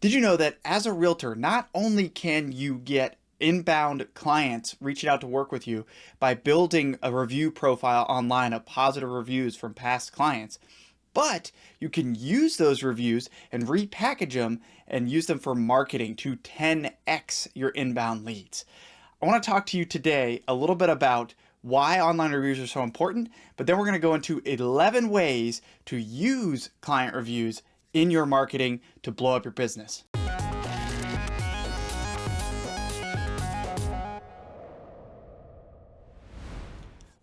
Did you know that as a realtor, not only can you get inbound clients reaching out to work with you by building a review profile online of positive reviews from past clients, but you can use those reviews and repackage them and use them for marketing to 10x your inbound leads. I want to talk to you today a little bit about why online reviews are so important, but then we're going to go into 11 ways to use client reviews in your marketing to blow up your business.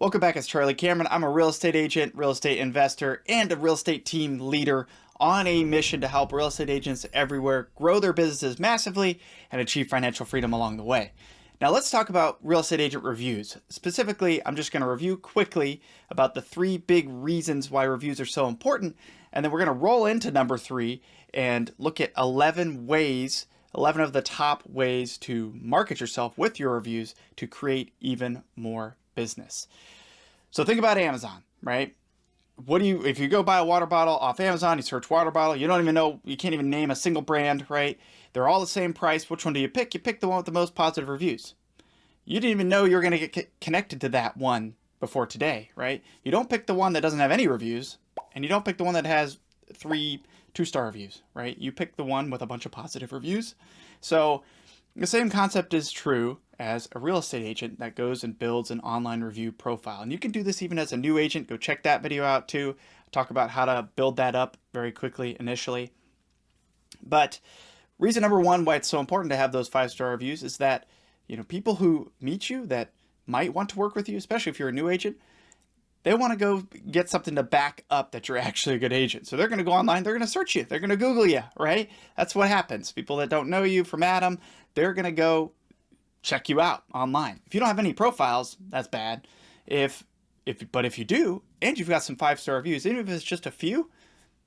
Welcome back, it's Charlie Cameron. I'm a real estate agent, real estate investor, and a real estate team leader on a mission to help real estate agents everywhere grow their businesses massively and achieve financial freedom along the way. Now let's talk about real estate agent reviews. Specifically, I'm just going to review quickly about the 3 big reasons why reviews are so important, and then we're going to roll into number 3 and look at 11 of the top ways to market yourself with your reviews to create even more business. So think about Amazon, right? If you go buy a water bottle off Amazon, you search water bottle, you don't even know, you can't even name a single brand, right? They're all the same price. Which one do you pick? You pick the one with the most positive reviews. You didn't even know you were going to get connected to that one before today, right? You don't pick the one that doesn't have any reviews, and you don't pick the one that has 3 2-star reviews, right? You pick the one with a bunch of positive reviews. So the same concept is true as a real estate agent that goes and builds an online review profile. And you can do this even as a new agent. Go check that video out too. Talk about how to build that up very quickly initially. But reason number 1 why it's so important to have those 5-star reviews is that, people who meet you that might want to work with you, especially if you're a new agent, they want to go get something to back up that you're actually a good agent. So they're going to go online, they're going to search you, they're going to Google you, right? That's what happens. People that don't know you from Adam, they're going to go check you out online. If you don't have any profiles, that's bad. But if you do, and you've got some 5-star reviews, even if it's just a few,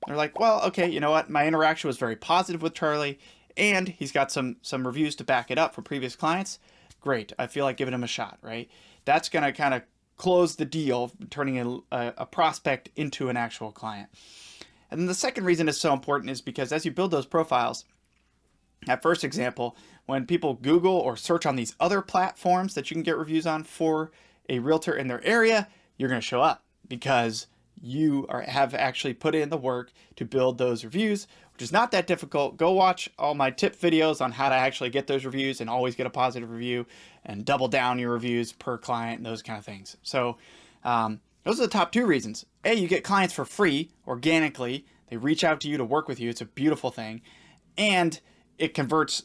they're like, well, okay, you know what? My interaction was very positive with Charlie, and he's got some reviews to back it up from previous clients. Great. I feel like giving him a shot, right? That's going to kind of close the deal, turning a prospect into an actual client. And then the second reason it's so important is because as you build those profiles, that first example, when people Google or search on these other platforms that you can get reviews on for a realtor in their area, you're going to show up because you have actually put in the work to build those reviews, which is not that difficult. Go watch all my tip videos on how to actually get those reviews and always get a positive review and double down your reviews per client and those kind of things. So those are the top 2 reasons. A, you get clients for free organically. They reach out to you to work with you. It's a beautiful thing. And it converts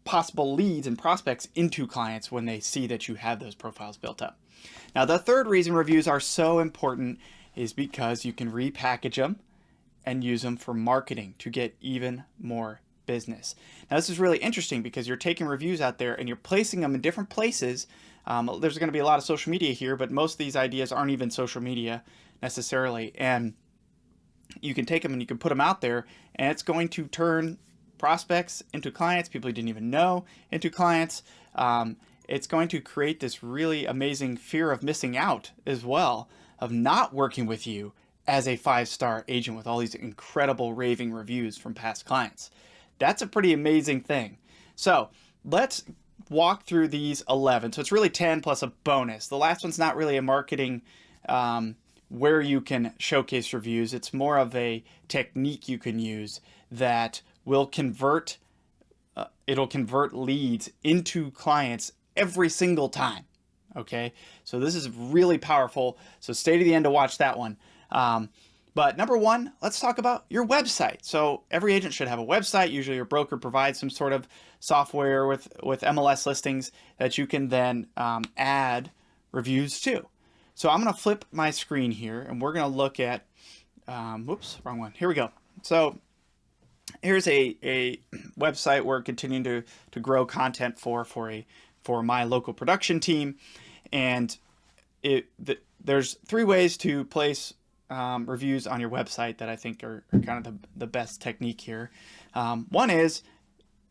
possible leads and prospects into clients when they see that you have those profiles built up. Now, the third reason reviews are so important is because you can repackage them and use them for marketing to get even more business. Now, this is really interesting because you're taking reviews out there and you're placing them in different places. There's going to be a lot of social media here, but most of these ideas aren't even social media necessarily. And you can take them and you can put them out there, and it's going to turn prospects into clients, people you didn't even know into clients. It's going to create this really amazing fear of missing out as well, of not working with you as a 5-star agent with all these incredible raving reviews from past clients. That's a pretty amazing thing. So let's walk through these 11. So it's really 10 plus a bonus. The last one's not really a marketing where you can showcase reviews. It's more of a technique you can use that will convert, it'll convert leads into clients every single time. Okay, so this is really powerful. So stay to the end to watch that one. But number 1, let's talk about your website. So every agent should have a website. Usually your broker provides some sort of software with MLS listings that you can then add reviews to. So I'm going to flip my screen here and we're going to look at, whoops, wrong one. Here we go. So here's a website we're continuing to grow content for my local production team. And there's 3 ways to place reviews on your website that I think are kind of the best technique here. One is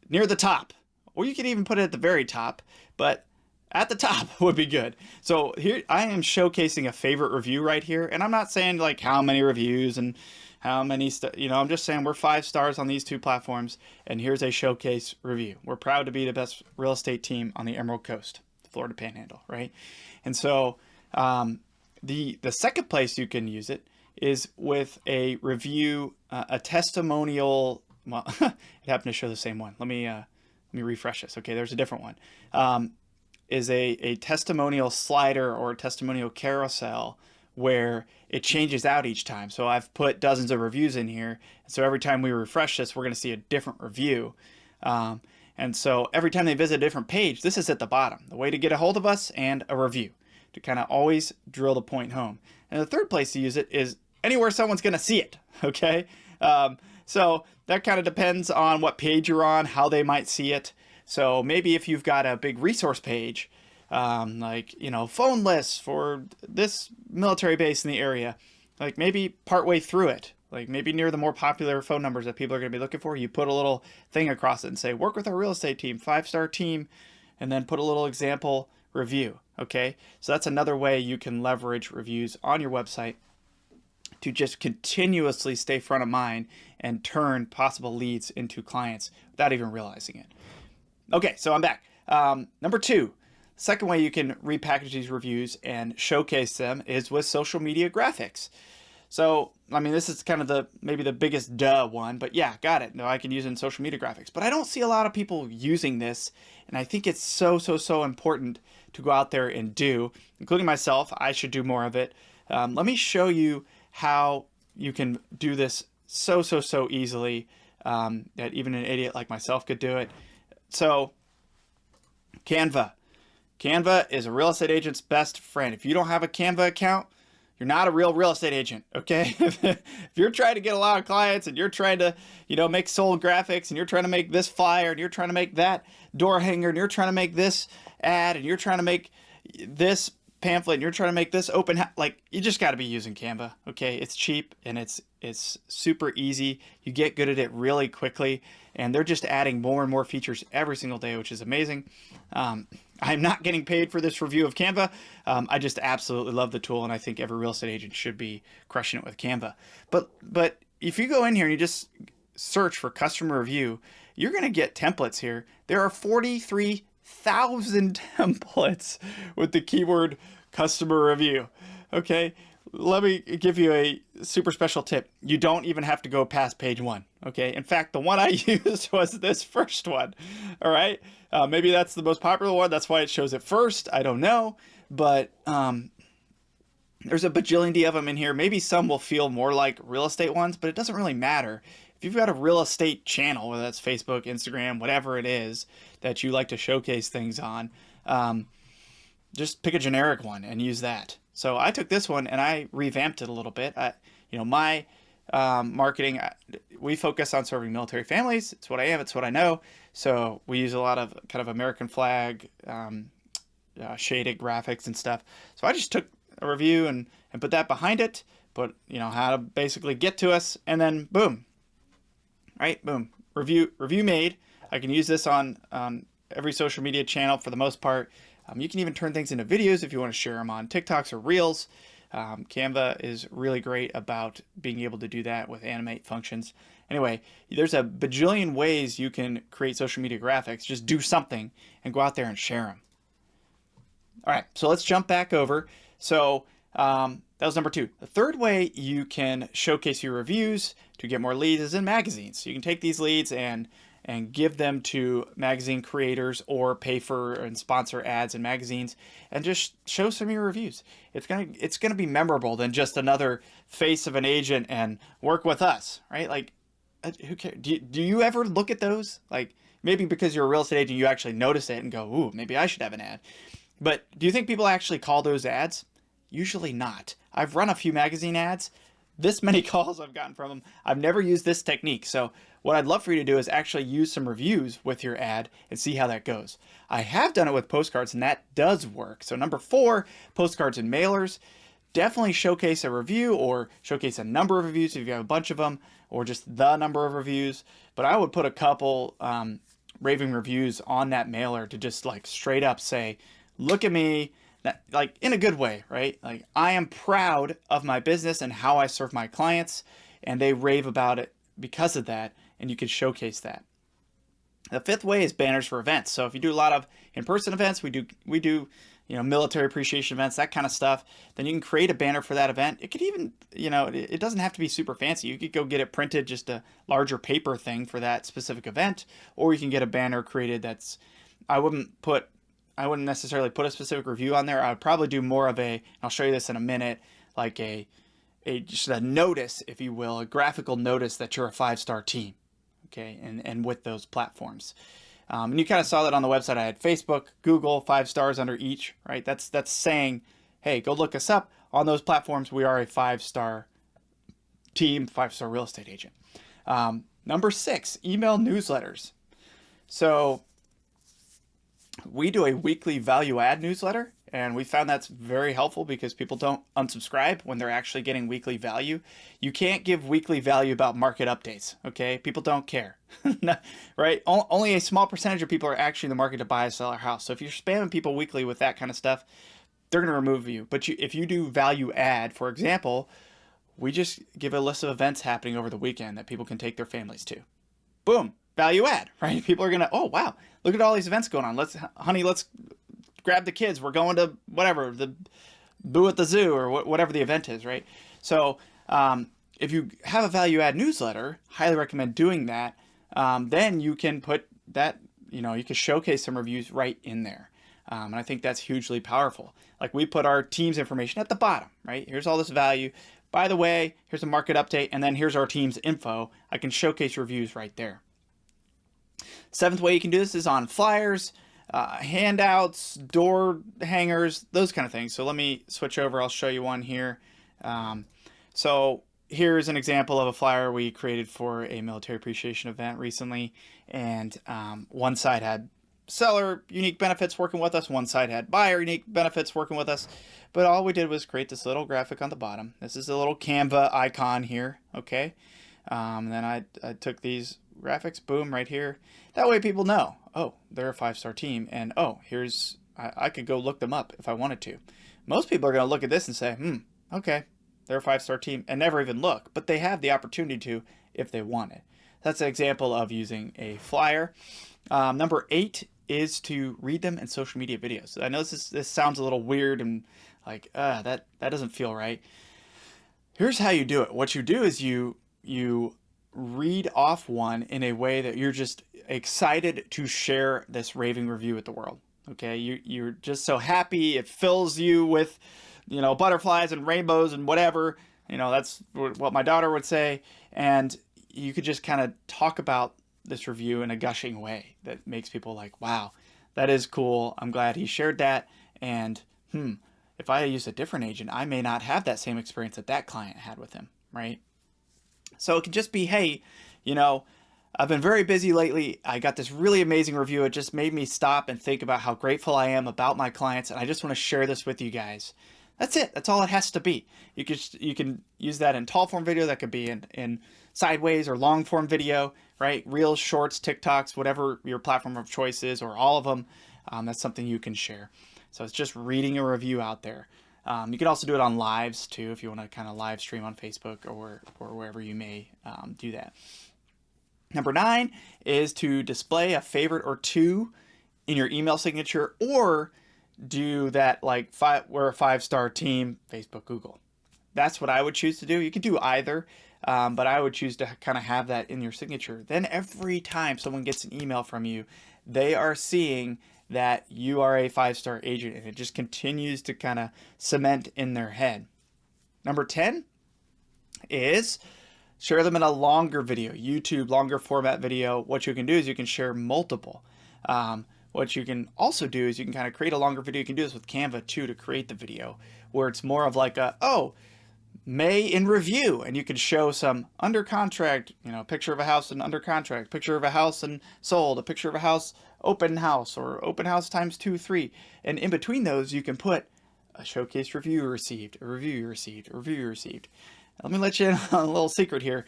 near the top, or you could even put it at the very top, but at the top would be good. So here I am showcasing a favorite review right here. And I'm not saying like how many reviews and how many, I'm just saying we're 5 stars on these 2 platforms, and here's a showcase review. We're proud to be the best real estate team on the Emerald Coast, Florida Panhandle, right? And so the second place you can use it is with a review, a testimonial. Well, it happened to show the same one. Let me refresh this. Okay, there's a different one. Is a testimonial slider or a testimonial carousel where it changes out each time. So I've put dozens of reviews in here. So every time we refresh this, we're going to see a different review. And so every time they visit a different page, this is at the bottom, the way to get a hold of us and a review, to kind of always drill the point home. And the third place to use it is anywhere someone's going to see it. Okay. So that kind of depends on what page you're on, how they might see it. So maybe if you've got a big resource page, like, phone lists for this military base in the area, like maybe partway through it, like maybe near the more popular phone numbers that people are going to be looking for, you put a little thing across it and say, work with our real estate team, 5-star team, and then put a little example review. Okay. So that's another way you can leverage reviews on your website to just continuously stay front of mind and turn possible leads into clients without even realizing it. Okay, so I'm back. Number 2, second way you can repackage these reviews and showcase them is with social media graphics. So, this is kind of maybe the biggest duh one, but yeah, got it. No, I can use it in social media graphics, but I don't see a lot of people using this. And I think it's so important to go out there and do, including myself. I should do more of it. Let me show you how you can do this so easily, that even an idiot like myself could do it. So Canva is a real estate agent's best friend. If you don't have a Canva account, you're not a real estate agent. Okay. If you're trying to get a lot of clients and you're trying to, make sold graphics, and you're trying to make this flyer, and you're trying to make that door hanger, and you're trying to make this ad, and you're trying to make this pamphlet, and you're trying to make this open house, like, you just got to be using Canva. Okay. It's cheap and it's super easy. You get good at it really quickly, and they're just adding more and more features every single day, which is amazing. I'm not getting paid for this review of Canva. I just absolutely love the tool, and I think every real estate agent should be crushing it with Canva. But if you go in here and you just search for customer review, you're going to get templates here. There are 43,000 templates with the keyword customer review. Okay. Let me give you a super special tip. You don't even have to go past page 1. Okay. In fact, the one I used was this first one. All right. Maybe that's the most popular one. That's why it shows it first. I don't know. But there's a bajillion of them in here. Maybe some will feel more like real estate ones, but it doesn't really matter. If you've got a real estate channel, whether that's Facebook, Instagram, whatever it is that you like to showcase things on, just pick a generic one and use that. So I took this one and I revamped it a little bit. My marketing, we focus on serving military families. It's what I am. It's what I know. So we use a lot of kind of American flag, shaded graphics and stuff. So I just took a review and put that behind it, put, how to basically get to us, and then boom. All right, boom. Review made. I can use this on every social media channel for the most part. You can even turn things into videos if you want to share them on TikToks or Reels. Canva is really great about being able to do that with animate functions. Anyway, there's a bajillion ways you can create social media graphics. Just do something and go out there and share them. All right, so let's jump back over. So that was number 2. The third way you can showcase your reviews to get more leads is in magazines. So you can take these leads and give them to magazine creators or pay for and sponsor ads in magazines and just show some of your reviews. It's gonna be memorable than just another face of an agent and work with us, right? Like, who cares? Do you ever look at those? Like, maybe because you're a real estate agent, you actually notice it and go, ooh, maybe I should have an ad. But do you think people actually call those ads? Usually not. I've run a few magazine ads. This many calls I've gotten from them. I've never used this technique. So what I'd love for you to do is actually use some reviews with your ad and see how that goes. I have done it with postcards, and that does work. So number 4, postcards and mailers. Definitely showcase a review or showcase a number of reviews if you have a bunch of them, or just the number of reviews. But I would put a couple raving reviews on that mailer to just like straight up say, look at me. That, like, in a good way, right? Like, I am proud of my business and how I serve my clients. and they rave about it because of that, and you can showcase that. The fifth way is banners for events. So if you do a lot of in-person events, we do military appreciation events, that kind of stuff, then you can create a banner for that event. It could even, it doesn't have to be super fancy. You could go get it printed, just a larger paper thing for that specific event, or you can get a banner created that's, I wouldn't necessarily put a specific review on there. I would probably do more of I'll show you this in a minute, like just a notice, if you will, a graphical notice that you're a 5-star team. Okay, and with those platforms. And you kind of saw that on the website. I had Facebook, Google, 5 stars under each, right? That's saying, hey, go look us up. On those platforms, we are a 5-star team, 5-star real estate agent. Number 6, email newsletters. So we do a weekly value add newsletter, and we found that's very helpful because people don't unsubscribe when they're actually getting weekly value. You can't give weekly value about market updates, okay? People don't care, right? Only a small percentage of people are actually in the market to buy or sell a house. So if you're spamming people weekly with that kind of stuff, they're going to remove you. But if you do value add, for example, we just give a list of events happening over the weekend that people can take their families to. Boom, value add, right? People are going to, oh, wow, look at all these events going on. Let's grab the kids. We're going to whatever, the Boo at the Zoo or whatever the event is, right? So if you have a value add newsletter, highly recommend doing that. Then you can put that, you can showcase some reviews right in there. And I think that's hugely powerful. Like we put our team's information at the bottom, right? Here's all this value. By the way, here's a market update, and then here's our team's info. I can showcase reviews right there. 7th way you can do this is on flyers, handouts, door hangers, those kind of things. So let me switch over. I'll show you one here. So here's an example of a flyer we created for a military appreciation event recently. And one side had seller unique benefits working with us. One side had buyer unique benefits working with us. But all we did was create this little graphic on the bottom. This is a little Canva icon here. Okay. And then I took these graphics, boom, right here. That way people know, oh, they're a 5-star team, and oh, I could go look them up if I wanted to. Most people are going to look at this and say, okay, they're a 5-star team, and never even look, but they have the opportunity to if they want it. That's an example of using a flyer. Number 8 is to read them in social media videos. I know this sounds a little weird and like, that doesn't feel right. Here's how you do it. What you do is you read off one in a way that you're just excited to share this raving review with the world. Okay, you're just so happy. It fills you with, butterflies and rainbows and whatever. That's what my daughter would say. And you could just kind of talk about this review in a gushing way that makes people like, wow, that is cool. I'm glad he shared that. And if I use a different agent, I may not have that same experience that client had with him, right? So it can just be, hey, I've been very busy lately. I got this really amazing review. It just made me stop and think about how grateful I am about my clients. And I just want to share this with you guys. That's it. That's all it has to be. You can use that in tall form video. That could be in sideways or long form video, right? Reels, shorts, TikToks, whatever your platform of choice is, or all of them. That's something you can share. So it's just reading a review out there. You can also do it on lives too, if you want to kind of live stream on Facebook or wherever you may do that. Number 9 is to display a favorite or two in your email signature, or do that like we're a 5-star team, Facebook, Google. That's what I would choose to do. You can do either, but I would choose to kind of have that in your signature. Then every time someone gets an email from you, they are seeing that you are a 5-star agent, and it just continues to kind of cement in their head. Number 10 is share them in a longer video, YouTube longer format video. What you can do is you can share multiple. What you can also do is you can kind of create a longer video. You can do this with Canva too to create the video, where it's more of like May in review, and you can show some under contract, picture of a house and under contract, picture of a house and sold, a picture of a house, open house, or open house times 2, 3. And in between those, you can put a showcase review received, a review you received, a review you received. Let me let you in on a little secret here.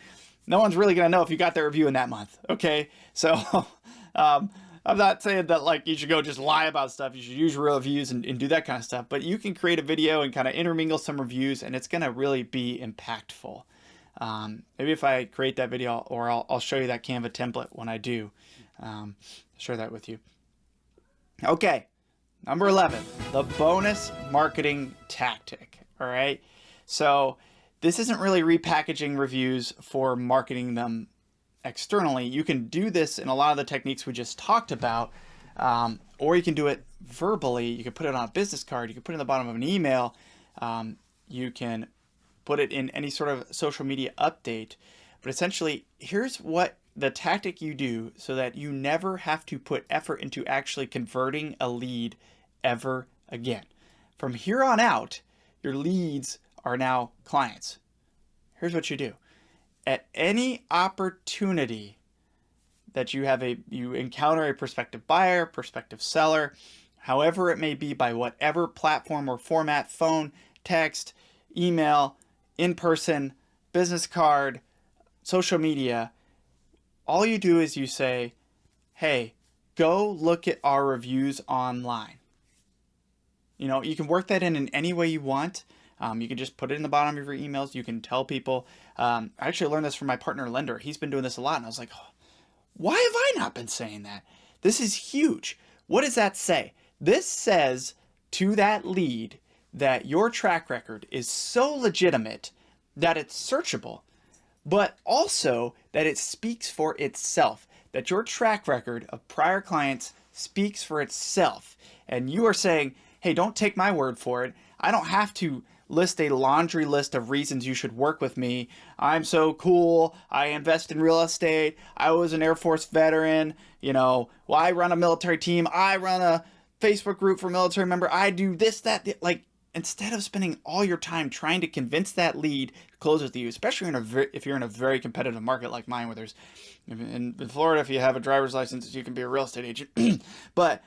No one's really going to know if you got their review in that month. Okay. So, I'm not saying that like you should go just lie about stuff. You should use real reviews and do that kind of stuff. But you can create a video and kind of intermingle some reviews, and it's going to really be impactful. Maybe if I create that video, or I'll show you that Canva template when I do. Share that with you. Okay, number 11, the bonus marketing tactic. All right, so this isn't really repackaging reviews for marketing them externally. You can do this in a lot of the techniques we just talked about, or you can do it verbally. You can put it on a business card. You can put it in the bottom of an email. You can put it in any sort of social media update. But essentially, here's what the tactic you do so that you never have to put effort into actually converting a lead ever again. From here on out, your leads are now clients. Here's what you do. At any opportunity that you encounter a prospective buyer, prospective seller, however it may be, by whatever platform or format, phone, text, email, in-person, business card, social media, all you do is you say, hey, go look at our reviews online. You know, you can work that in any way you want. You can just put it in the bottom of your emails. You can tell people. I actually learned this from my partner lender. He's been doing this a lot. And I was like, oh, why have I not been saying that? This is huge. What does that say? This says to that lead that your track record is so legitimate that it's searchable, but also that it speaks for itself, that your track record of prior clients speaks for itself. And you are saying, hey, don't take my word for it. I don't have to list a laundry list of reasons you should work with me. I'm so cool. I invest in real estate. I was an Air Force veteran. Well, I run a military team. I run a Facebook group for military member. I do this, that. Like, instead of spending all your time trying to convince that lead to close with you, especially if you're in a very competitive market like mine, where there's, in Florida, if you have a driver's license, you can be a real estate agent. But,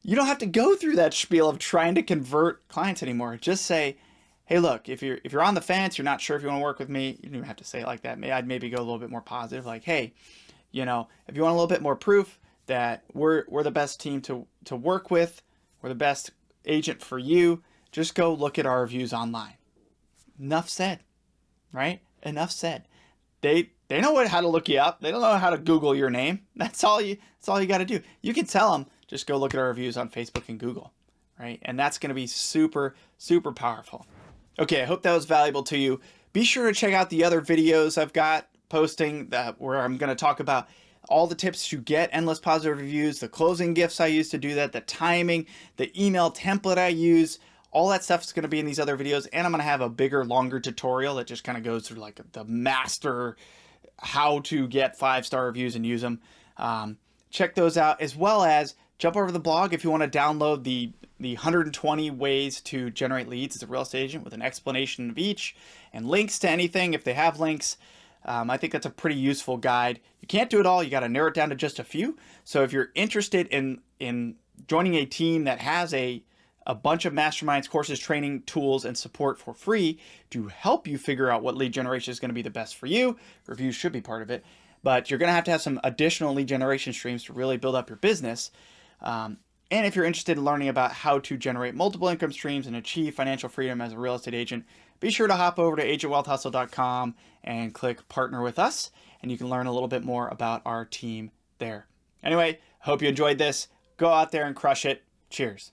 you don't have to go through that spiel of trying to convert clients anymore. Just say, hey, look, if you're on the fence, you're not sure if you want to work with me, you don't even have to say it like that. I'd maybe go a little bit more positive, like, hey, if you want a little bit more proof that we're the best team to work with, we're the best agent for you, just go look at our reviews online. Enough said, right? Enough said. They know how to look you up. They don't know how to Google your name. That's all you got to do. You can tell them, just go look at our reviews on Facebook and Google, right? And that's going to be super, super powerful. Okay, I hope that was valuable to you. Be sure to check out the other videos I've got posting where I'm going to talk about all the tips to get endless positive reviews, the closing gifts I use to do that, the timing, the email template I use. All that stuff is going to be in these other videos. And I'm going to have a bigger, longer tutorial that just kind of goes through like the master how to get 5-star reviews and use them. Check those out, as well as jump over to the blog if you want to download the 120 ways to generate leads as a real estate agent, with an explanation of each and links to anything if they have links. I think that's a pretty useful guide. You can't do it all. You got to narrow it down to just a few. So if you're interested in joining a team that has a bunch of masterminds, courses, training, tools, and support for free to help you figure out what lead generation is going to be the best for you, reviews should be part of it. But you're going to have some additional lead generation streams to really build up your business. And if you're interested in learning about how to generate multiple income streams and achieve financial freedom as a real estate agent, be sure to hop over to agentwealthhustle.com and click partner with us, and you can learn a little bit more about our team there. Anyway, hope you enjoyed this. Go out there and crush it. Cheers.